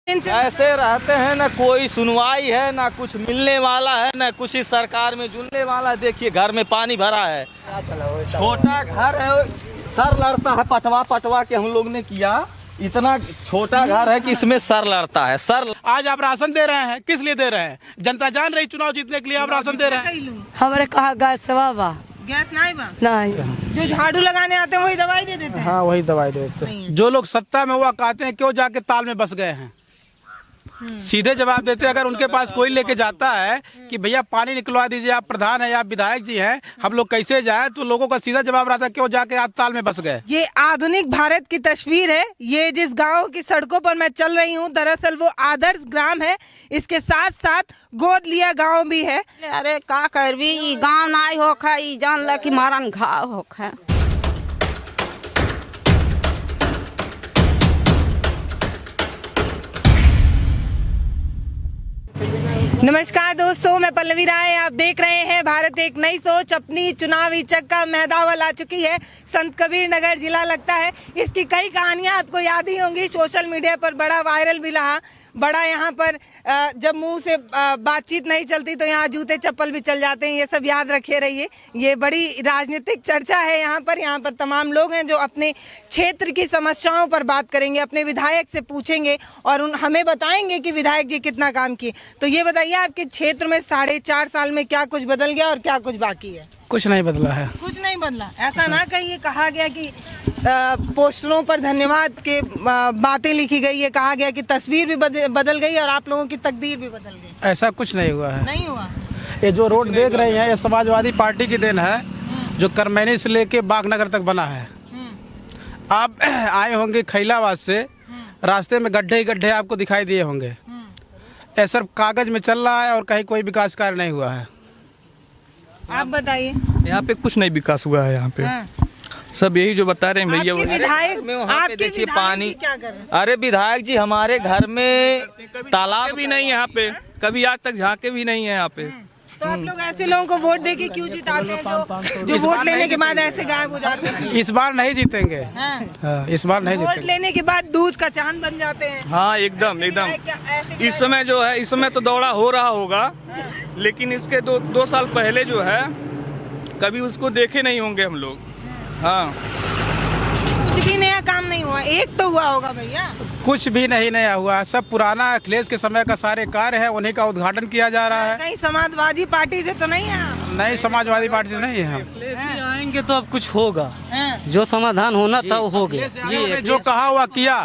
ऐसे रहते हैं, ना कोई सुनवाई है, ना कुछ मिलने वाला है, ना कुछ इस सरकार में जुड़ने वाला है। देखिए घर में पानी भरा है, छोटा घर है, सर लड़ता है। पटवा के हम लोग ने किया, इतना छोटा घर है कि इसमें सर लड़ता है। सर आज आप राशन दे रहे हैं, किस लिए दे रहे हैं? जनता जान रही चुनाव जीतने के लिए आप राशन दे रहे हैं। हमारे कहा गैस बा गैस नहीं, जो झाड़ू लगाने आते हैं वही दवाई दे देते हैं। हाँ वही दवाई देते हैं। जो लोग सत्ता में हुआ कहते हैं क्यों जाके ताल में बस गए हैं। सीधे जवाब देते हैं। अगर उनके पास कोई लेके जाता है कि भैया पानी निकलवा दीजिए, आप प्रधान है, आप विधायक जी हैं, हम लोग कैसे जाएं, तो लोगों का सीधा जवाब रहता है क्यों जाके आप ताल में बस गए। ये आधुनिक भारत की तस्वीर है। ये जिस गांव की सड़कों पर मैं चल रही हूँ, दरअसल वो आदर्श ग्राम है। इसके साथ साथ गोद लिया गांव भी है। अरे का करबी, गाँव नहीं होखा, जान ल कि मारन घाव होखा। नमस्कार दोस्तों, मैं पल्लवी राय, आप देख रहे हैं भारत एक नई सोच। अपनी चुनावी चक्का मैदावल आ चुकी है। संत कबीर नगर जिला लगता है। इसकी कई कहानियां आपको याद ही होंगी, सोशल मीडिया पर बड़ा वायरल भी रहा। बड़ा यहाँ पर जब मुंह से बातचीत नहीं चलती तो यहाँ जूते चप्पल भी चल जाते हैं। ये सब याद रखे रहिए। ये बड़ी राजनीतिक चर्चा है यहाँ पर तमाम लोग हैं जो अपने क्षेत्र की समस्याओं पर बात करेंगे, अपने विधायक से पूछेंगे और हमें बताएंगे कि विधायक जी कितना काम किए। तो ये बताइए, आपके क्षेत्र में 4.5 साल में क्या कुछ बदल गया और क्या कुछ बाकी है? कुछ नहीं बदला है। कुछ नहीं बदला। ऐसा ना कहिए, कहा गया कि पोस्टरों पर धन्यवाद के बातें लिखी गई है, कहा गया कि तस्वीर भी बदल गई और आप लोगों की तकदीर भी बदल गई। ऐसा कुछ नहीं हुआ है। नहीं हुआ। ये जो रोड देख रहे हैं, ये समाजवादी पार्टी की देन है, जो करमैनी से लेके बागनगर तक बना है। आप आए होंगे खैलाबाद से, रास्ते में गड्ढे ही गड्ढे आपको दिखाई दिए होंगे। ये सब कागज में चल रहा है और कहीं कोई विकास कार्य नहीं हुआ है। आप बताइए। यहाँ पे कुछ नहीं विकास हुआ है। यहाँ पे सब यही जो बता रहे हैं भैया। विधायक में वहाँ पे देखिए पानी। क्या कर रहे हैं? अरे विधायक जी हमारे घर में तालाब भी नहीं है यहाँ पे, कभी आज तक झांके भी नहीं है यहाँ पे। तो आप लोग ऐसे लोगों को वोट देके क्यों जिताते हैं जो वोट लेने के बाद ऐसे गायब हो जाते हैं? इस बार नहीं जीतेंगे। हाँ, इस बार नहीं वोट जीतेंगे। लेने के बाद दूध का चांद बन जाते हैं। हाँ एकदम एकदम। इस समय जो है, इस समय तो दौड़ा हो रहा होगा, लेकिन इसके दो साल पहले जो है कभी उसको देखे नहीं होंगे हम लोग। हाँ, कुछ भी नया काम नहीं हुआ। एक तो हुआ होगा भैया। कुछ भी नहीं नया हुआ, सब पुराना अखिलेश के समय का सारे कार्य है, उन्हीं का उद्घाटन किया जा रहा है। कहीं समाजवादी पार्टी से तो नहीं है? नहीं, समाजवादी पार्टी से नहीं है। आएंगे तो अब कुछ होगा। जो समाधान होना था वो हो गया जी। जो कहा हुआ किया,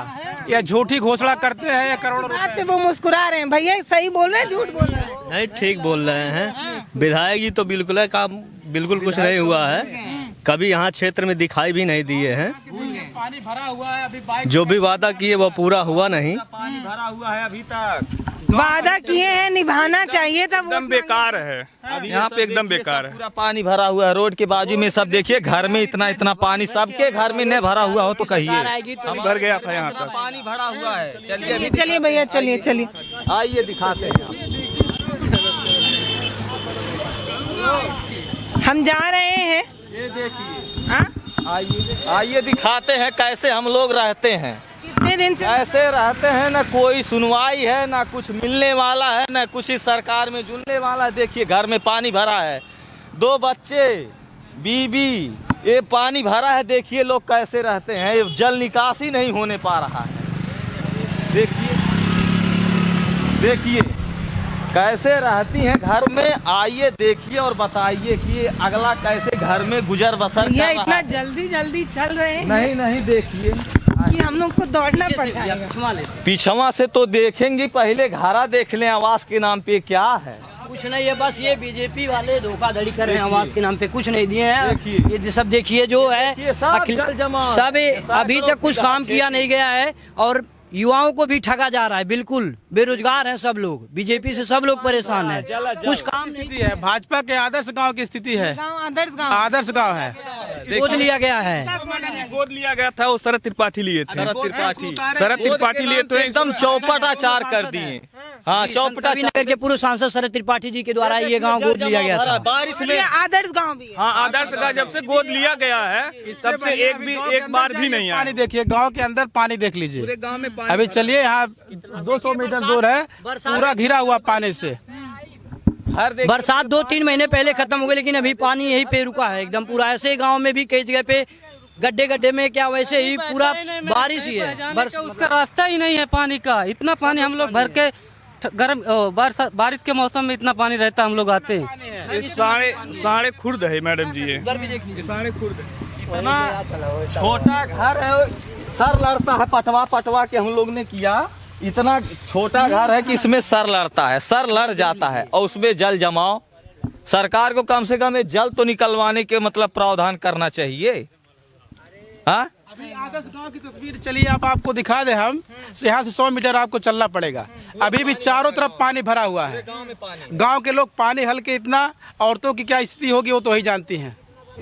या झूठी घोषणा करते हैं या करोड़ों रुपए। वो मुस्कुरा रहे हैं भैया, सही बोल रहे हैं झूठ बोल रहे हैं? नहीं, ठीक बोल रहे हैं। विधायक जी तो बिल्कुल काम बिल्कुल कुछ नहीं हुआ है, कभी यहाँ क्षेत्र में दिखाई भी नहीं दिए हैं। पानी भरा हुआ है अभी, जो भी वादा किए वो पूरा हुआ नहीं। पानी भरा हुआ है अभी तक। वादा किए हैं, निभाना चाहिए था। एकदम बेकार है यहाँ पे, एकदम बेकार है। पूरा पानी भरा हुआ है रोड के बाजू में। सब देखिए घर में इतना पानी, सबके घर में नहीं भरा हुआ हो तो कहिए। हम भर गया था यहाँ तक। पानी भरा हुआ है। चलिए भैया, चलिए आइए दिखाते हैं। हम जा रहे हैं। ये देखिए, आइए दिखाते हैं कैसे हम लोग रहते हैं। कितने दिन से ऐसे रहते हैं, ना कोई सुनवाई है, ना कुछ मिलने वाला है, ना कुछ इस सरकार में जुड़ने वाला है। देखिए घर में पानी भरा है, 2 बच्चे, बीबी, ये पानी भरा है। देखिए लोग कैसे रहते हैं, ये जल निकासी नहीं होने पा रहा है। देखिए कैसे रहती हैं घर में। आइए देखिए और बताइए कि अगला कैसे घर में गुजर बसर कर रहा है। इतना जल्दी चल रहे हैं। नहीं देखिए कि हम लोग को दौड़ना पड़ता है। पीछवा से तो देखेंगे, पहले घरा देख लें आवास के नाम पे क्या है। कुछ नहीं है, बस ये बीजेपी वाले धोखाधड़ी कर रहे हैं। आवास के नाम पे कुछ नहीं दिए हैं। ये सब देखिए जो है सब अभी तक कुछ काम किया नहीं गया है और युवाओं को भी ठगा जा रहा है। बिल्कुल बेरोजगार हैं सब लोग, बीजेपी से सब लोग परेशान हैं। कुछ काम नहीं है। भाजपा के आदर्श गांव की स्थिति है। आदर्श गांव है, गोद लिया गया है। गोद लिया गया था, वो शरद त्रिपाठी लिए थे। शरद त्रिपाठी लिए तो एकदम चौपटाचार कर दिए। हाँ चौपटा नगर के पूर्व सांसद शरद त्रिपाठी जी के द्वारा ये गांव गोद लिया गया था। बारिश में ये आदर्श गांव भी है। हाँ आदर्श का जब से गोद लिया गया है तब से एक बार भी नहीं आया। पानी देखिए, गांव के अंदर पानी देख लीजिए। पूरे गांव में पानी अभी चलिए, यहाँ 200 मीटर दूर है, पूरा घिरा हुआ पानी से। बरसात 2-3 महीने पहले खत्म हो गई, लेकिन अभी पानी यहीं पे रुका है एकदम पूरा। ऐसे गांव में भी कई जगह पे गड्ढे में क्या वैसे ही पूरा बारिश ही है। उसका रास्ता ही नहीं है पानी का। इतना पानी हम लोग भर के गर्म बारिश के मौसम में इतना पानी रहता, हम लोग आते हैं। ये साढ़े खुर्द है मैडम जी, ये साढ़े खुर्द है। इतना छोटा घर है, सर लड़ता है। पटवा के हम लोग ने किया, इतना छोटा घर है कि इसमें सर लड़ता है, सर लड़ जाता है और उसमें जल जमाव। सरकार को कम से कम ये जल तो निकलवाने के मतलब प्रावधान करना चाहिए। हाँ अभी आदर्श गांव की तस्वीर चलिए, अब आपको दिखा दे। हम यहाँ से 100 मीटर आपको चलना पड़ेगा। अभी भी चारों तरफ पानी भरा हुआ है। गांव के लोग पानी हल के, इतना औरतों की क्या स्थिति होगी वो तो ही जानती हैं।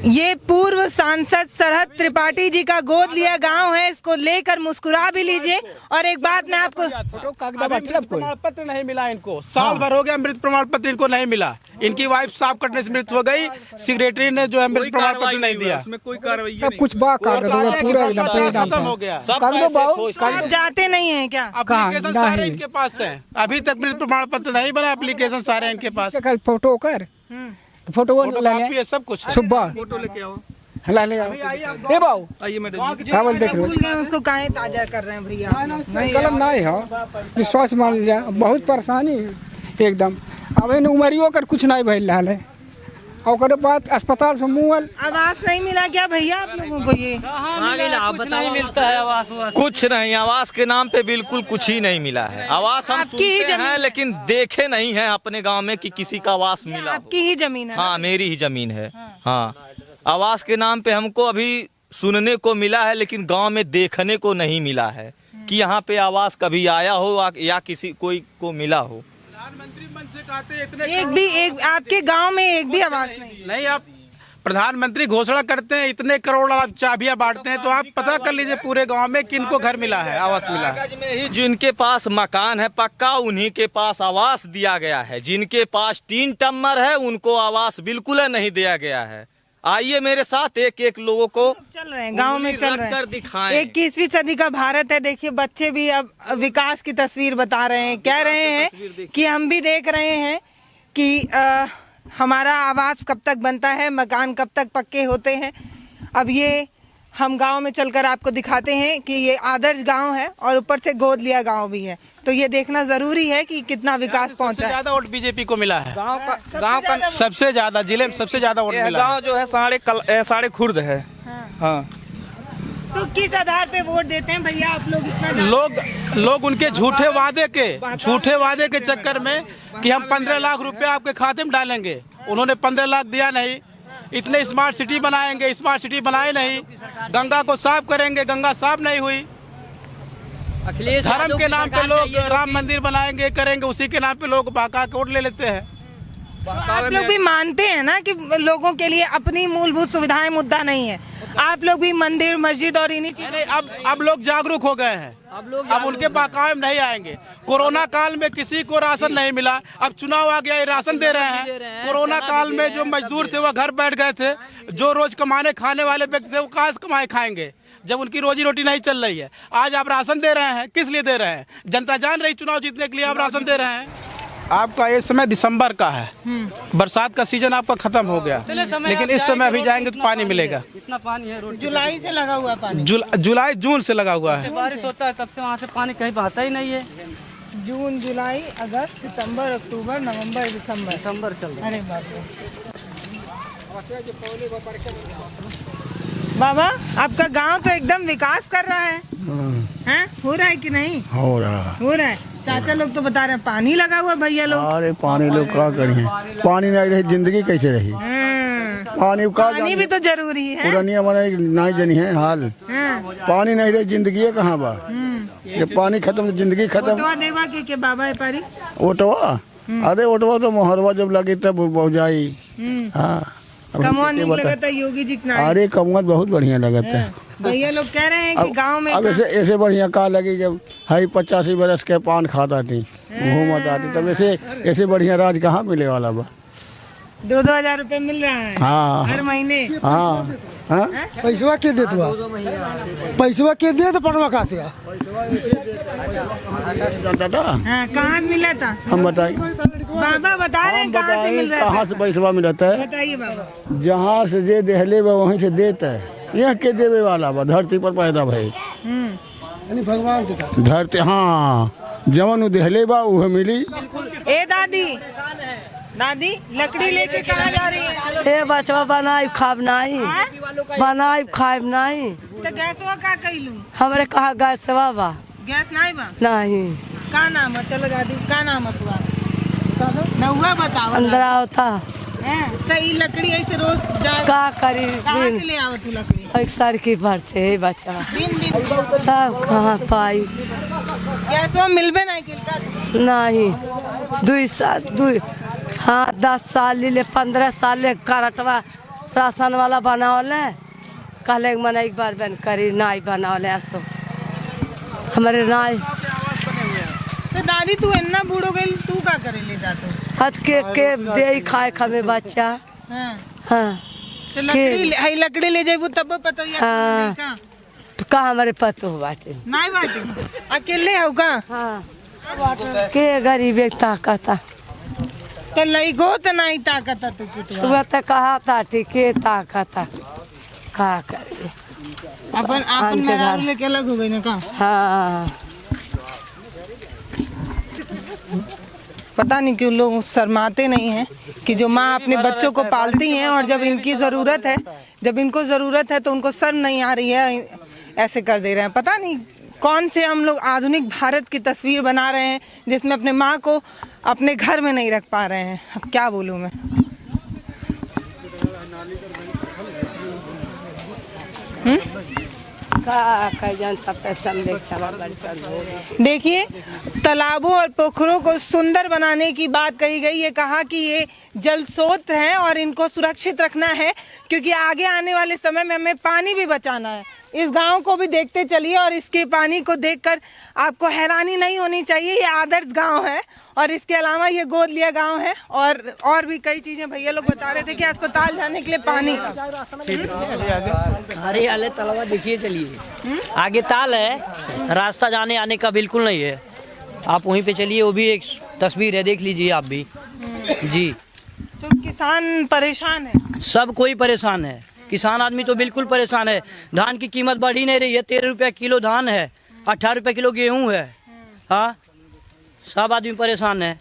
ये पूर्व सांसद शरद त्रिपाठी जी का गोद लिया गांव है, इसको लेकर मुस्कुरा भी लीजिए। और एक बात मैं आपको, मृत प्रमाण पत्र नहीं मिला इनको, साल भर हो गया मृत प्रमाण पत्र इनको नहीं मिला। इनकी वाइफ सांप कटने से मृत हो गई, सेक्रेटरी ने जो है मृत प्रमाण पत्र नहीं दिया। उसमें कोई कार्रवाई सब कुछ पूरा खत्म हो गया। आप जाते नहीं है क्या? एप्लीकेशन सारे इनके पास है, अभी तक मृत प्रमाण पत्र नहीं बना। एप्लीकेशन सारे इनके पास, फोटो कर फोटो फोटोकॉपी है, सब कुछ सुबह फोटो लेके आओ। आइए मैडम, चावल देख भूल गए उसको काहे ताजा कर रहे हैं भैया? गलत नहीं हो, विश्वास मान लिया। बहुत परेशानी एकदम। अब इन उमरियों कर कुछ नहीं भइल रहा है। और बाद अस्पताल से मुँह आवास नहीं मिला क्या भैया आप लोगों को? ये कुछ नहीं मिलता है आवास। कुछ नहीं, आवास के नाम पे बिल्कुल कुछ ही नहीं मिला है। आवास हम आपकी ही सुनते जमीन हैं है? लेकिन देखे नहीं है अपने गांव में कि किसी का आवास मिला हो। आपकी ही जमीन है? हाँ मेरी ही जमीन है। हाँ आवास के नाम पे हमको अभी सुनने को मिला है, लेकिन गांव में देखने को नहीं मिला है कि यहाँ पे आवास कभी आया हो या किसी कोई को मिला हो। प्रधानमंत्री मन से कहते इतने एक आपके गांव में एक भी आवास नहीं? आप प्रधानमंत्री घोषणा करते हैं इतने करोड़ आप चाबियां बांटते हैं, तो आप पता कर लीजिए पूरे गांव में किनको घर मिला है, आवास मिला है। कागज में ही जिनके पास मकान है पक्का, उन्हीं के पास आवास दिया गया है। जिनके पास 3 टम्मर है उनको आवास बिल्कुल नहीं दिया गया है। आइए मेरे साथ एक लोगों को चल रहे हैं, गांव में चल रहे हैं। दिखाएं। 21वीं सदी का भारत है। देखिए बच्चे भी अब विकास की तस्वीर बता रहे हैं, कह रहे हैं कि हम भी देख रहे हैं कि हमारा आवास कब तक बनता है, मकान कब तक पक्के होते हैं। अब ये हम गांव में चलकर आपको दिखाते हैं कि ये आदर्श गांव है और ऊपर से गोद लिया गांव भी है, तो ये देखना जरूरी है कि कितना विकास पहुंचा है। ज्यादा वोट बीजेपी को मिला है। गांव का सबसे ज्यादा, जिले में सबसे ज्यादा वोट मिला है। गांव जो है साढ़े खुर्द है। हाँ तो किस आधार पे वोट देते हैं भैया आप लोग? इतना लोग उनके झूठे वादे के चक्कर में कि हम 15 लाख रुपया आपके खाते में डालेंगे, उन्होंने 15 लाख दिया नहीं। इतने स्मार्ट सिटी बनाएंगे, स्मार्ट सिटी बनाए नहीं। गंगा को साफ करेंगे, गंगा साफ नहीं हुई। धर्म के नाम पे लोग राम मंदिर बनाएंगे, करेंगे, उसी के नाम पे लोग बाका वोट ले लेते हैं। आप लोग भी मानते हैं ना कि लोगों के लिए अपनी मूलभूत सुविधाएं मुद्दा नहीं है? आप लोग भी मंदिर मस्जिद और इन्हीं चीजों अब लोग जागरूक हो गए हैं। अब उनके बाकाए में नहीं आएंगे। कोरोना काल में किसी को राशन नहीं मिला, अब चुनाव आ गया, ये राशन दे रहे हैं। कोरोना काल में जो मजदूर थे वो घर बैठ गए थे, जो रोज कमाने खाने वाले व्यक्ति थे वो कहाँ से कमाए खाएंगे जब उनकी रोजी रोटी नहीं चल रही है। आज आप राशन दे रहे हैं, किस लिए दे रहे हैं? जनता जान रही चुनाव जीतने के लिए आप राशन दे रहे हैं। आपका ये समय दिसंबर का है, बरसात का सीजन आपका खत्म हो गया, लेकिन इस समय अभी जाएंगे तो पानी मिलेगा। इतना पानी है, जुलाई से लगा हुआ पानी। जुलाई जून से लगा हुआ है। बारिश होता है तब से वहाँ से पानी कहीं बहता ही नहीं है। जून, जुलाई, अगस्त, सितंबर, अक्टूबर, नवंबर, दिसंबर चल रहा है। अरे बाप रे। बाबा आपका गांव तो एकदम विकास कर रहा है, हैं? हो रहा है कि नहीं? हो रहा है। चाचा लोग तो बता रहे हैं पानी लगा हुआ, भैया लोग। अरे पानी लोग क्या करें, पानी नहीं रही जिंदगी कैसे रही? पानी भी तो जरूरी है। पुरानिया माने नहीं जनी है हाल। पानी नहीं रही जिंदगी कहाँ बा? जब पानी खत्म जिंदगी खत्म। देवा के बाबा है पारी ओटवा, अरे ओटवा तो मोहरवा जब लगे तब बहुत जाई। हाँ कमवा नहीं लगता योगी जी का? अरे कमवा बहुत बढ़िया लगता है। भैया लोग कह रहे हैं कि गांव में अब ऐसे बढ़िया कहा लगी जब हाई 85 बरस के पान खाता थी। घूमत आती तब ऐसे बढ़िया राज कहाँ मिले वाला बा। 2-2 हजार रुपए मिल रहा है हाँ हर महीने। हाँ हाँ पैसवा के देत बा, पैसवा के दे तो पटवा कहाँ से दादा हाँ, कहाँ मिला था हम बताइए, बाबा बता रहे हैं कहाँ से मिल रहा कहाँ से पैसवा मिलता है। बताइए बाबा। जहाँ से दे देहले बा वहीं से देता है। यह के देवे वाला बा, धरती पर पैदा भई भगवान के धरती। हाँ जवन देहले बा वह मिली। ए दादी दादी लकड़ी लेके कहाँ जा रही है? हे बचवा बनाई खाब नहीं, बनाई खाब नहीं। तो गैसवा का कइलू? हमरे कहा गैसवा बा गैस नहीं बा? नहीं। का नाम है? चलो दादी का नाम है तुम्हारा? नहुआ बताओ। अंदर होता सही लकड़ी ऐसे रोज का करी कहाँ से ले आवत तू लकड़ी? एक सड़की पर से बच्चा दिन सब कहाँ पाई गैसवा मिलबे नहीं किलता नहीं। 2 साल हाँ 10 साल ले 15 साल ले करटवा राशन वाला बनावले कहले मन एक बार बन करी नाई बनावले ऐसो हमारे नाई। तो दादी तू इतना बूढ़ो गई तू का करे ले जातो? हथ के दे खाए खमे बच्चा। हाँ तो लकड़ी ले जाबू तब पता या हाँ का हमारे पतो बाटे नहीं बाटे अकेले हो का? हाँ के गरीब एक ताकता तो लईगो तो नहीं ताकत तू सुबह तक कहा था ठीक है ताकता का करे अपन मेहरारू लेके अलग हो गई ना का? हाँ पता नहीं क्यों लोग शर्माते नहीं हैं कि जो माँ अपने बच्चों को पालती हैं और जब इनकी ज़रूरत है, जब इनको ज़रूरत है तो उनको शर्म नहीं आ रही है, ऐसे कर दे रहे हैं। पता नहीं कौन से हम लोग आधुनिक भारत की तस्वीर बना रहे हैं जिसमें अपने माँ को अपने घर में नहीं रख पा रहे हैं। अब क्या बोलूँ मैं। देखिए तालाबों और पोखरों को सुंदर बनाने की बात कही गई। ये कहा कि ये जल स्रोत हैं और इनको सुरक्षित रखना है क्योंकि आगे आने वाले समय में हमें पानी भी बचाना है। इस गांव को भी देखते चलिए और इसके पानी को देखकर आपको हैरानी नहीं होनी चाहिए। ये आदर्श गांव है और इसके अलावा ये गोद लिया गांव है और भी कई चीजें। भैया लोग बता रहे थे कि अस्पताल जाने के लिए पानी। अरे आले तालाब देखिए चलिए आगे ताल है, रास्ता जाने आने का बिल्कुल नहीं है। आप वहीं पे चलिए, वो भी एक तस्वीर है, देख लीजिए आप भी जी। तो किसान परेशान है, सब कोई परेशान है। किसान आदमी तो बिल्कुल परेशान है। धान की कीमत बढ़ ही नहीं रही है। 13 रुपया किलो धान है, 18 रुपया किलो गेहूं है। हाँ सब आदमी परेशान है।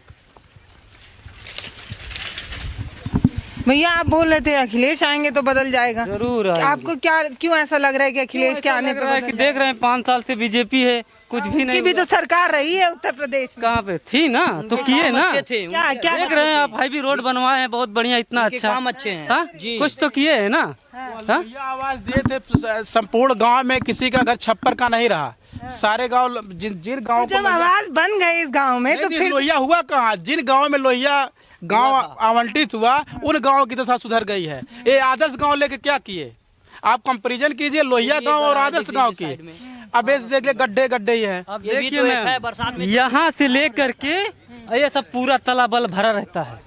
भैया आप बोल रहे थे अखिलेश आएंगे तो बदल जाएगा। जरूर आपको क्या क्यों ऐसा लग रहा है कि अखिलेश के आने पर कि देख रहे हैं 5 साल से बीजेपी है, कुछ भी नहीं। भी तो सरकार रही है उत्तर प्रदेश में। कहाँ पे थी ना तो किए ना। क्या क्या देख रहे हैं आप, हाईवे रोड बनवाए हैं बहुत बढ़िया, इतना अच्छा काम अच्छे हैं। हाँ? कुछ तो किए है ना। आवाज दिए थे संपूर्ण गांव में, किसी का घर छप्पर का नहीं रहा। सारे गांव जिन गांव जब आवाज बन गए इस गांव में तो फिर लोहिया हुआ कहाँ? जिन गांव में लोहिया गांव आवंटित हुआ उन गांव की दशा सुधर गई है। ये आदर्श गांव लेके क्या किए आप? कंपैरिजन कीजिए लोहिया गांव और आदर्श गांव की। अब देख ले गड्ढे गड्ढे ही है। अब देखिए ना, यहाँ से लेकर के ये सब पूरा तालाब भरा रहता है।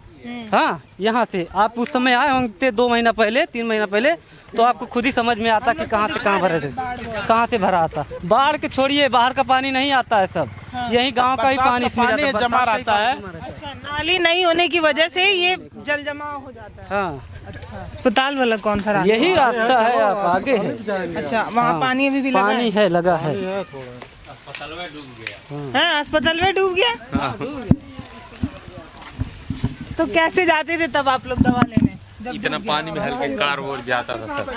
हाँ यहाँ से आप उस समय आए होंगे 2 महीना पहले 3 महीना पहले, तो आपको खुद ही समझ में आता कि कहाँ से कहाँ भरे थे, कहाँ से भरा आता। बाढ़ के छोड़िए, बाहर का पानी नहीं आता है, सब यही गांव का ही पानी जमा रहता है। अच्छा, नाली नहीं होने की वजह से ये जल जमाव हो जाता है। हाँ अस्पताल वाला कौन सा रास्ता? यही रास्ता है, आप आगे है। अच्छा वहाँ पानी अभी भी लगा पानी है, लगा है। अस्पताल में डूब गया। तो कैसे जाते थे तब आप लोग दवा लेने? इतना पानी में हल्के कार वो जाता था सब।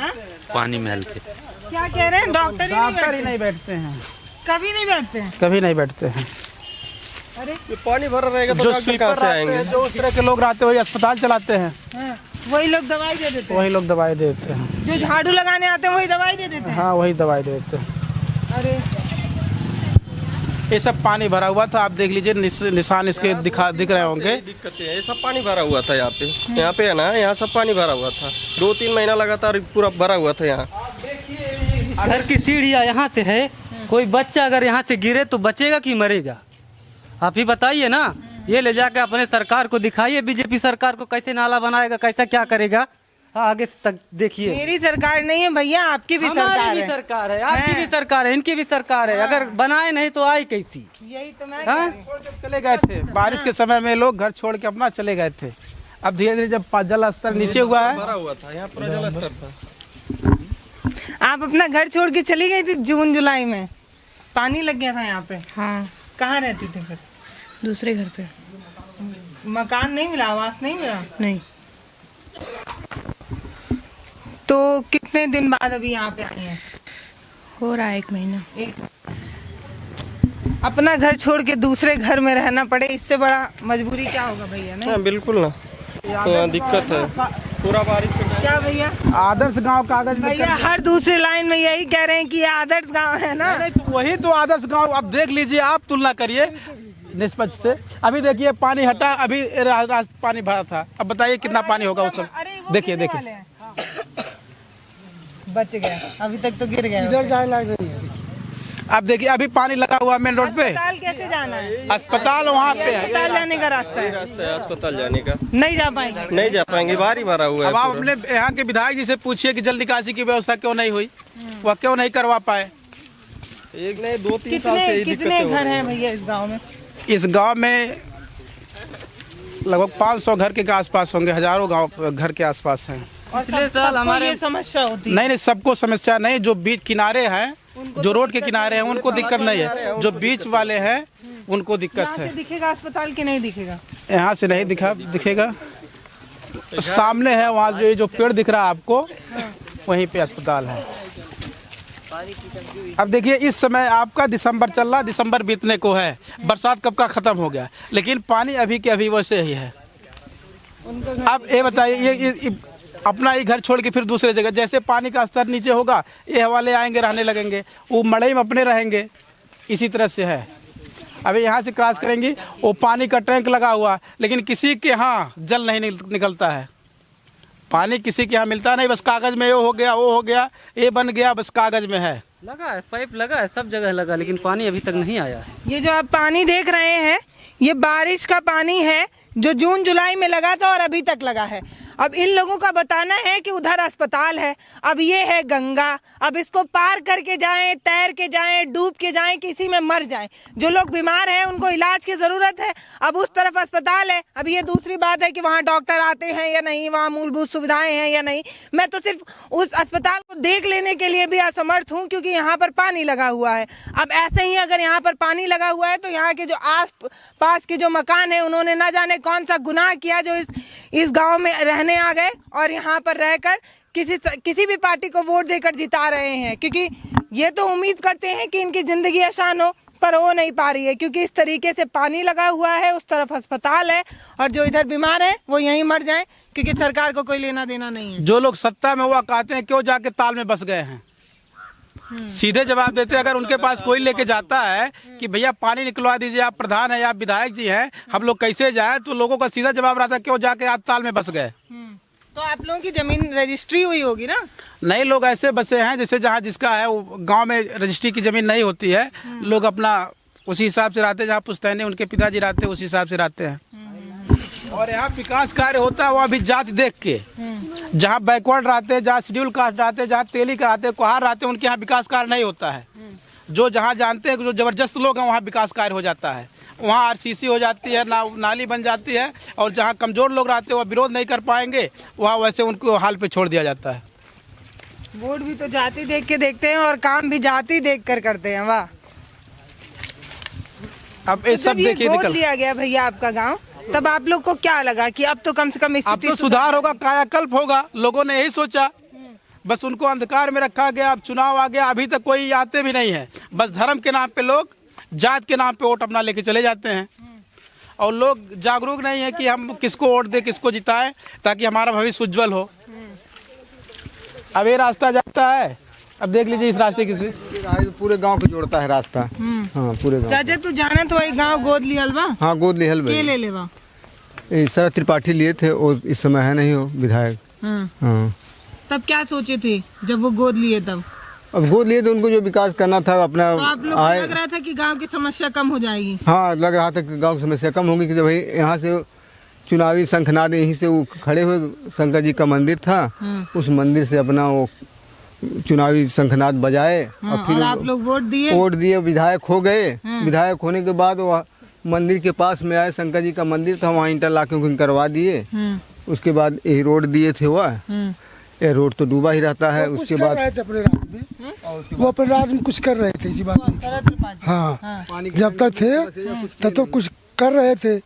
पानी में हल्के। क्या कह रहे हैं? डॉक्टर ही नहीं बैठते हैं। कभी नहीं बैठते हैं? कभी नहीं बैठते हैं। अरे पानी भरा रहेगा तो डॉक्टर कहाँ से आएंगे? जो उस तरह के लोग रहते हैं वही अस्पताल चलाते हैं। वही लोग दवाई दे देते हैं। वही लोग दवाई देते हैं। जो झाड़ू लगाने आते हैं वही दवाई दे देते हैं। हाँ वही दवाई देते हैं। अरे ये सब पानी भरा हुआ था, आप देख लीजिए निशान इसके दिख रहे होंगे। दिक्कतें है, ये सब पानी भरा हुआ था यहाँ पे है ना, यहाँ सब पानी भरा हुआ था। 2-3 महीना लगातार पूरा भरा हुआ था यहाँ। घर की सीढ़ियाँ यहाँ से है, कोई बच्चा अगर यहाँ से गिरे तो बचेगा कि मरेगा? आप ही बताइए ना, ये ले जाके अपने सरकार को दिखाइए, बीजेपी सरकार को कैसे नाला बनाएगा, कैसा क्या करेगा। हाँ, आगे तक देखिए। मेरी सरकार नहीं है भैया, आपकी भी सरकार है। सरकार है, आपकी भी सरकार है, इनकी भी सरकार है। अगर बनाए नहीं तो आई कैसी? यही तो मैं चले गए थे बारिश के समय में, लोग घर छोड़ के अपना चले गए थे। अब धीरे धीरे जब जल स्तर नीचे हुआ है, भरा हुआ था यहाँ पूरा जल स्तर था। आप अपना घर छोड़ के चली गई थी जून जुलाई में, पानी लग गया था यहाँ पे। हाँ। कहाँ रहती थी फिर? दूसरे घर पे। मकान नहीं मिला, आवास नहीं मिला? नहीं। तो कितने दिन बाद अभी यहाँ पे आई हैं? हो रहा है 1 महीना। अपना घर छोड़ के दूसरे घर में रहना पड़े, इससे बड़ा मजबूरी क्या होगा भैया? नहीं बिल्कुल ना, तो दिक्कत है पूरा बारिश का। क्या भैया? आदर्श गांव कागज में भैया हर दूसरे लाइन में यही कह रहे हैं कि ये आदर्श गांव है ना। नहीं, तो वही तो आदर्श गांव। अब देख लीजिए, आप तुलना करिए निष्पक्ष से। अभी देखिए पानी हटा, अभी पानी भरा था, अब बताइए कितना पानी होगा उस समय। देखिए देखिए, बच गया, अभी तक तो गिर गया। इधर जाए लग रही है। अब देखिए अभी पानी लगा हुआ मेन रोड पे। अस्पताल कैसे जाना है? अस्पताल वहाँ पे है, अस्पताल जाने का रास्ता है। रास्ता है अस्पताल जाने का, नहीं जा पाएंगे। नहीं जा पाएंगे, भारी भरा हुआ है। अब आप अपने यहाँ के विधायक जी से पूछिए कि जल निकासी की व्यवस्था क्यों नहीं हुई, वह क्यों नहीं करवा पाए। एक नहीं 2-3 साल से ही कितने घर हैं भैया इस गाँव में? इस गांव में लगभग 500 घर के आसपास होंगे, हजारों गांव घर के आसपास हैं। पिछले साल हमारे ये समस्या होती है? नहीं, सबको समस्या नहीं। जो बीच किनारे हैं, जो रोड के किनारे हैं, उनको दिक्कत नहीं है। जो बीच वाले हैं उनको दिक्कत है। दिखेगा अस्पताल की नहीं दिखेगा? यहाँ से नहीं दिखेगा, सामने है वहाँ जो पेड़ दिख रहा है आपको, वहीं पे अस्पताल है। अब देखिए इस समय आपका दिसंबर चल रहा, दिसंबर बीतने को है, बरसात कब का खत्म हो गया, लेकिन पानी अभी के अभी वैसे ही है। अब ये बताइए, ये अपना ही घर छोड़ के फिर दूसरे जगह, जैसे पानी का स्तर नीचे होगा, ये हवाले आएंगे, रहने लगेंगे, वो मड़ई में अपने रहेंगे। इसी तरह से है। अभी यहाँ से क्रॉस करेंगी, वो पानी का टैंक लगा हुआ, लेकिन किसी के यहाँ जल नहीं निकलता है। पानी किसी के यहाँ मिलता नहीं, बस कागज में ये हो गया, वो हो गया, ये बन गया, बस कागज में है। लगा है, पाइप लगा है, सब जगह लगा, लेकिन पानी अभी तक नहीं आया है। ये जो आप पानी देख रहे हैं, ये बारिश का पानी है जो जून जुलाई में लगा था और अभी तक लगा है। अब इन लोगों का बताना है कि उधर अस्पताल है, अब ये है गंगा, अब इसको पार करके जाएं, तैर के जाएं, डूब के जाएं, किसी में मर जाएं। जो लोग बीमार हैं उनको इलाज की ज़रूरत है, अब उस तरफ अस्पताल है। अब ये दूसरी बात है कि वहाँ डॉक्टर आते हैं या नहीं, वहाँ मूलभूत सुविधाएं हैं या नहीं। मैं तो सिर्फ उस अस्पताल को देख लेने के लिए भी असमर्थ हूँ, क्योंकि यहाँ पर पानी लगा हुआ है। अब ऐसे ही अगर यहाँ पर पानी लगा हुआ है तो यहाँ के जो आस पास के जो मकान है, उन्होंने ना जाने कौन सा गुनाह किया जो इस गाँव में रहने आ गए और यहाँ पर रहकर किसी भी पार्टी को वोट देकर जिता रहे हैं। क्योंकि ये तो उम्मीद करते हैं कि इनकी जिंदगी आसान हो, पर हो नहीं पा रही है, क्योंकि इस तरीके से पानी लगा हुआ है, उस तरफ अस्पताल है, और जो इधर बीमार है वो यहीं मर जाएं, क्योंकि सरकार को कोई लेना देना नहीं है। जो लोग सत्ता में हुआ कहते हैं क्यों जाके ताल में बस गए हैं। सीधे जवाब देते, अगर उनके पास कोई लेके जाता है कि भैया पानी निकलवा दीजिए, आप प्रधान है या आप विधायक जी हैं, हम लोग कैसे जाएं, तो लोगों का सीधा जवाब रहता है क्यों जाके आप ताल में बस गए। तो आप लोगों की जमीन रजिस्ट्री हुई होगी ना? नहीं, लोग ऐसे बसे हैं जैसे जहाँ जिसका है, वो गांव में रजिस्ट्री की जमीन नहीं होती है, लोग अपना उसी हिसाब से रहते हैं, जहाँ पुश्तैनी उनके पिताजी रहते हैं उसी हिसाब से रहते हैं। और यहाँ विकास कार्य होता है वो अभी जात देख के, जहाँ बैकवर्ड रहते हैं, जहाँ शेड्यूल कास्ट रहते हैं, जहाँ तेली कराते हैं, कुहार रहते हैं, उनके यहाँ विकास कार्य नहीं होता है। जो जहाँ जानते हैं, जो जबरदस्त लोग हैं वहाँ विकास कार्य हो जाता है, वहाँ आरसीसी हो जाती है, नाली बन जाती है। और जहाँ कमजोर लोग रहते हैं वह विरोध नहीं कर पाएंगे, वहाँ वैसे उनको हाल पे छोड़ दिया जाता है। वोट भी तो जाति देख के देखते हैं और काम भी जाति देख कर करते हैं। वाह। अब ये सब देखिए, निकल लिया गया भैया आपका गांव, तब आप लोग को क्या लगा कि अब तो कम से कम अब तो सुधार होगा, कायाकल्प होगा, लोगों ने यही सोचा। बस उनको अंधकार में रखा गया, अब चुनाव आ गया, अभी तक कोई आते भी नहीं है। बस धर्म के नाम पे लोग, जात के नाम पे वोट अपना लेके चले जाते हैं, और लोग जागरूक नहीं है कि हम किसको वोट दें, किसको जिताएं, ताकि हमारा भविष्य उज्जवल हो। अब ये रास्ता जाता है, अब देख लीजिए इस रास्ते की पूरे गांव को जोड़ता है रास्ता। हाँ, पूरे गांव। चाचा तू जाना तो वही गांव गोद लियल बा? हाँ, गोद लियल बा। के ले लेवा? शरद त्रिपाठी लिए थे, और इस समय है नहीं हो विधायक। हाँ। तब क्या सोचे थे जब वो गोद लिए? तब अब गोद लिए तो उनको जो विकास करना था अपना तो आप लोग को लग रहा था कि गांव की समस्या कम हो जाएगी? हाँ, लग रहा था कि गांव की समस्या कम होगी कि भाई यहाँ से चुनावी शंखनाद यहीं से वो खड़े हुए शंकर जी का मंदिर था, उस मंदिर से अपना वो चुनावी शंखनाद बजाए और फिर आप लोग वोट दिए, विधायक हो गए। विधायक होने के बाद वो मंदिर के पास में आए, शंकर जी का मंदिर था, वहाँ इंटरलॉकिंग करवा दिए। उसके बाद यही रोड दिए थे, वह ये रोड तो डूबा ही रहता है। उसके बाद वो अपने राज्य में कुछ कर रहे थे, इसी बात नहीं। हाँ, जब तक थे तब तो कुछ कर रहे थे,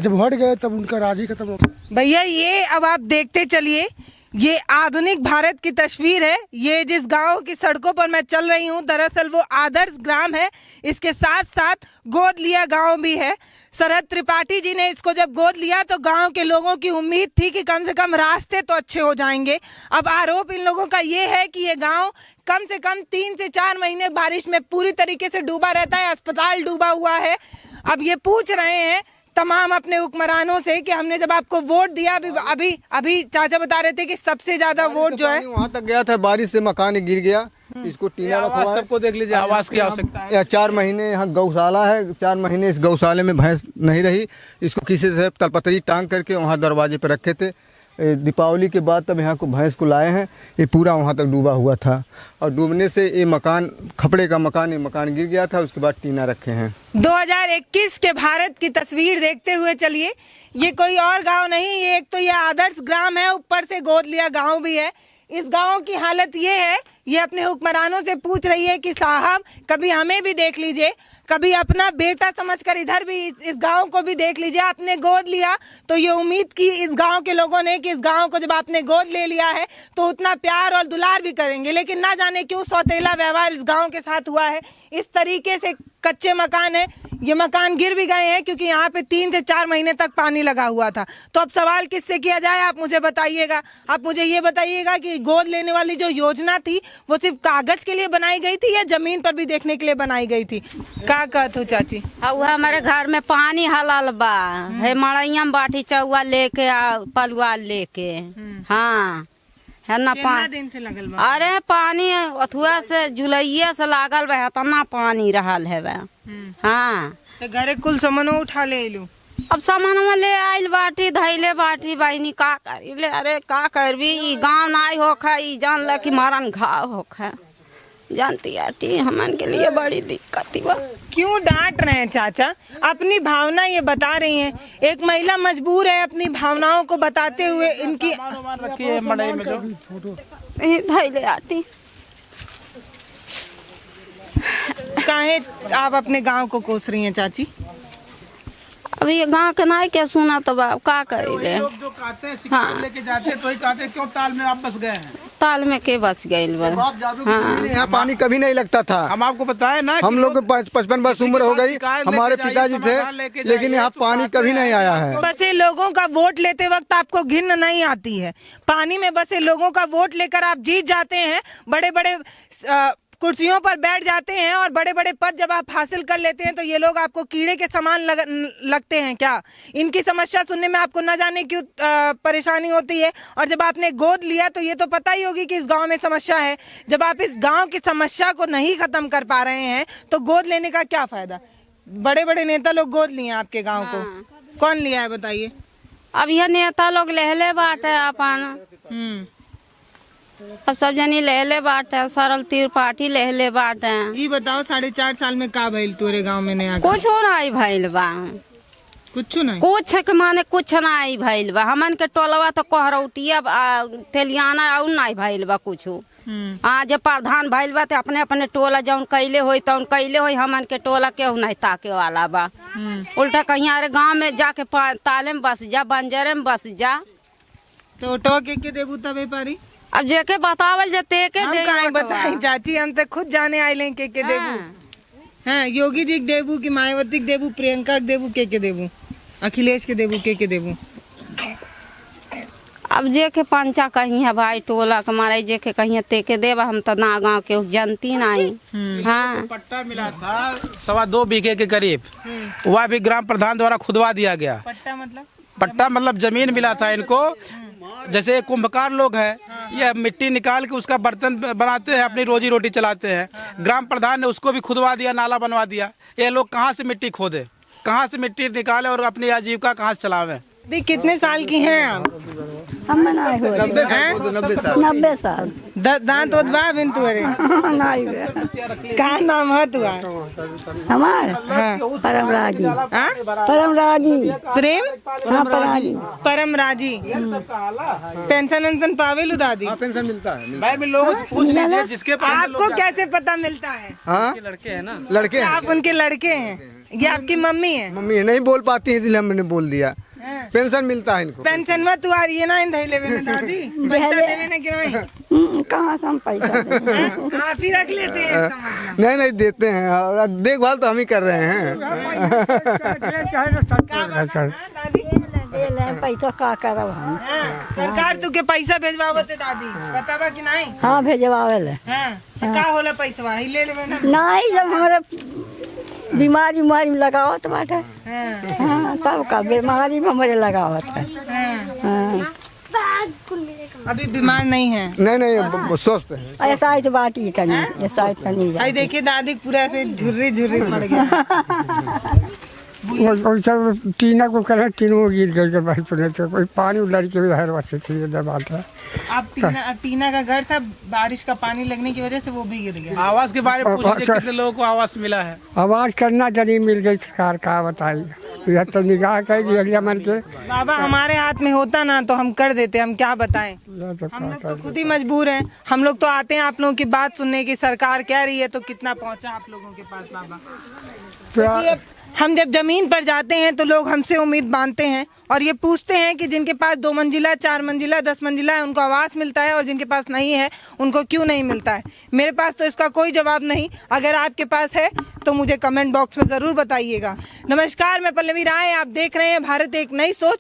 जब हट गए तब उनका राज ही खत्म हो गया। भैया ये अब आप देखते चलिए, ये आधुनिक भारत की तस्वीर है। ये जिस गांव की सड़कों पर मैं चल रही हूँ, दरअसल वो आदर्श ग्राम है। इसके साथ साथ गोद लिया गांव भी है। शरद त्रिपाठी जी ने इसको जब गोद लिया तो गांव के लोगों की उम्मीद थी कि कम से कम रास्ते तो अच्छे हो जाएंगे। अब आरोप इन लोगों का ये है कि ये गांव कम से कम 3 से 4 महीने बारिश में पूरी तरीके से डूबा रहता है, अस्पताल डूबा हुआ है। अब ये पूछ रहे हैं तमाम अपने हुक्मरानों से कि हमने जब आपको वोट दिया, अभी चाचा बता रहे थे कि सबसे ज्यादा वोट जो है वहाँ तक गया था, बारिश से मकान गिर गया, इसको टीना रखवा, सबको देख लीजिए, आवास की आवश्यकता है। 4 महीने यहाँ गौशाला है, 4 महीने इस गौशाले में भैंस नहीं रही, इसको किसी से तलपतरी टांग करके वहाँ दरवाजे पर रखे थे। दीपावली के बाद तब यहाँ को भैंस को लाए हैं, ये पूरा वहाँ तक डूबा हुआ था और डूबने से ये मकान, खपड़े का मकान, ये मकान गिर गया था। उसके बाद टीना रखे हैं। 2021 के भारत की तस्वीर देखते हुए चलिए। ये कोई और गांव नहीं, ये एक तो ये आदर्श ग्राम है, ऊपर से गोद लिया गांव भी है। इस गांव की हालत ये है, ये अपने हुक्मरानों से पूछ रही है कि साहब कभी हमें भी देख लीजिए, कभी अपना बेटा समझकर इधर भी इस गांव को भी देख लीजिए। आपने गोद लिया तो ये उम्मीद की इस गांव के लोगों ने कि इस गांव को जब आपने गोद ले लिया है तो उतना प्यार और दुलार भी करेंगे, लेकिन ना जाने क्यों सौतेला व्यवहार इस गांव के साथ हुआ है। इस तरीके से कच्चे मकान है, ये मकान गिर भी गए हैं क्योंकि यहाँ पे 3 से 4 महीने तक पानी लगा हुआ था। तो अब सवाल किससे किया जाए, आप मुझे बताइएगा। आप मुझे ये बताइएगा कि गोद लेने वाली जो योजना थी वो सिर्फ कागज के लिए बनाई गई थी या जमीन पर भी देखने के लिए बनाई गई थी? का कहत हो चाची? अब हमारे घर में पानी हलाल बा है, मड़ैया में बाटी चौआ लेके पलुआ लेके। हाँ है ना, दिन से लगल बा? अरे पानी अथुआ से जुलैया से लागल बा, इतना पानी रहल है। हाँ, तो घरे कुल सामानो उठा ले लू? अब सामान ले आइल बाटी, धैले बाटी, बहनी का करी ले। अरे का करबी, ई गाँव नाई होखा, ई जान ल कि मारन घाव होखा, जानती आती हमन के लिए बड़ी दिक्कत बा। क्यों डांट रहे हैं चाचा? अपनी भावना ये बता रही हैं। एक महिला मजबूर है अपनी भावनाओं को बताते हुए। इनकी रखी है मड़ई में जो धैले आती। काहे आप अपने गांव को कोस रही हैं चाची? अब ये गाँव के नाई के सुना तो का करी ले। लोग जो कहते हैं सिक्के लेके जाते हैं तो ही कहते हैं क्यों ताल में आप बस गए हैं। ताल में के बस गए। हाँ, यहाँ पानी कभी नहीं लगता था। हम आपको बताए ना, हम लोग 55 वर्ष उम्र हो गई, हमारे पिताजी थे, लेकिन यहाँ पानी कभी नहीं आया है। बसे लोगों का वोट लेते वक्त आपको घिन नहीं आती है? पानी में बसे लोगों का वोट लेकर आप जीत जाते हैं, बड़े बड़े कुर्सियों पर बैठ जाते हैं और बड़े बड़े पद जब आप हासिल कर लेते हैं तो ये लोग आपको कीड़े के समान लगते हैं क्या? इनकी समस्या सुनने में आपको न जाने क्यों परेशानी होती है। और जब आपने गोद लिया तो ये तो पता ही होगी कि इस गांव में समस्या है। जब आप इस गांव की समस्या को नहीं खत्म कर पा रहे हैं तो गोद लेने का क्या फायदा? बड़े बड़े नेता लोग गोद लिए आपके गाँव को, कौन लिया है बताइए? अब यह नेता लोग लेहले बाटे अपन, अब सब जनी लेहले बाटे, सरल त्रिपाठी लेहले बाटे। ये बताओ 4.5 साल में का भइल तोरे गांव में? नया कुछ नहीं भइल बा, कुछ नहीं, कुछ के माने कुछ नहीं भइल बा। हमन के टोलवा तो कहरौटिया तेलियाना और नहीं भइल बा कुछ। जब प्रधान भइल बा तो अपने अपने टोला जौन कैले होई तौन कैले होई, हमन के टोला केहू नहीं ताके वाला बा। उल्टा कहीं अरे गाँव में जाके ताले में बस जा, बंजरे में बस जा। तो ऑटो के देबू तबे पारी? अब जेके बतावल जते के दे बताई चाची, हम तो खुद जाने आइले के देबू। हाँ, योगी जी के देबू की मायावती के देबू, प्रियंका के देबू, के देबू, अखिलेश के देबू, के देबू? अब जेके पंचा कहीं है भाई टोला के मारे, जेके कहीं ते के देबा। हम तो ना गाँव के जनती नहीं। हाँ, पट्टा मिला था 2.25 बीघे के करीब, वह भी ग्राम प्रधान द्वारा खुदवा दिया गया। पट्टा मतलब? पट्टा मतलब जमीन मिला था इनको, जैसे कुंभकार लोग हैं, ये मिट्टी निकाल के उसका बर्तन बनाते हैं, अपनी रोजी रोटी चलाते हैं। ग्राम प्रधान ने उसको भी खुदवा दिया, नाला बनवा दिया। ये लोग कहाँ से मिट्टी खोदे, कहाँ से मिट्टी निकाले और अपनी आजीविका कहाँ से चलावे। अभी कितने साल की हैं आप? हम 90 साल। दांत उदबा बिन तुअरे का नाम है तुआ? हमार परम राजी। परम राजी प्रेम राजी परम राजी। पेंशन वेंशन पावे लो दादी? पेंशन मिलता है। मैं भी लोगों से पूछ लीजिए जिसके आपको कैसे पता मिलता है? हाँ लड़के हैं ना, लड़के हैं। आप उनके लड़के हैं? ये आपकी मम्मी है? मम्मी नहीं बोल पाती है इसलिए हमने बोल दिया। पेंशन मिलता है इनको। पेंशन में तू आ रही है ना इन धैले में दादी? पैसा देवे ना कि नहीं? कहाँ से हम पैसा आप ही रख लेते हैं इसका मतलब। नहीं देते हैं, देखभाल तो हम ही कर रहे हैं। पैसा का करब हम? सरकार तू के पैसा भेजवावत है दादी, बतावा कि नहीं? हाँ भेजवावे। का होला पैसा ही ले लेवे ना? नहीं, जब हमारे बीमारी में लगावत बाटे। हाँ, तब का बीमारी में हमारे लगावत है। अभी बीमार नहीं है? नहीं स्वस्थ है। ऐसा ही तो बाटी तनी, ऐसा ही तनी। आई देखिए दादी पूरा से झुर्री पड़ गया। सब टीना को करे, तीनों गिर गए बस सुने थे। कोई पानी उलट के भी हर वक्त थी ये बात है। अब टीना का घर था, बारिश का पानी लगने की वजह से वो भी गिर गया। आवास के बारे में पूछ लीजिए, कितने लोगों को आवास मिला है? आवाज करना जरी मिल गई सरकार का बताई, यह तो निगाह कर दिया मन के। बाबा हमारे हाथ में होता ना तो हम कर देते, हम क्या बताएं। हम लोग तो खुद ही मजबूर हैं। हम लोग तो आते हैं आप लोगों की बात सुनने की, सरकार कह रही है तो कितना पहुंचा आप लोगों के पास बाबा। हम जब जमीन पर जाते हैं तो लोग हमसे उम्मीद बांधते हैं और ये पूछते हैं कि जिनके पास 2 मंजिला 4 मंजिला 10 मंजिला है उनको आवास मिलता है और जिनके पास नहीं है उनको क्यों नहीं मिलता है। मेरे पास तो इसका कोई जवाब नहीं। अगर आपके पास है तो मुझे कमेंट बॉक्स में ज़रूर बताइएगा। नमस्कार, मैं पल्लवी राय, आप देख रहे हैं भारत एक नई सोच।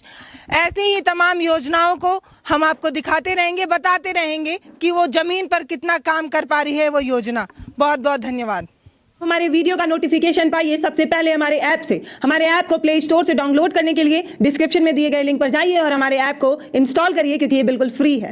ऐसी ही तमाम योजनाओं को हम आपको दिखाते रहेंगे, बताते रहेंगे कि वो ज़मीन पर कितना काम कर पा रही है वो योजना। बहुत बहुत धन्यवाद। हमारे वीडियो का नोटिफिकेशन पाइए सबसे पहले हमारे ऐप से। हमारे ऐप को प्ले स्टोर से डाउनलोड करने के लिए डिस्क्रिप्शन में दिए गए लिंक पर जाइए और हमारे ऐप को इंस्टॉल करिए क्योंकि ये बिल्कुल फ्री है।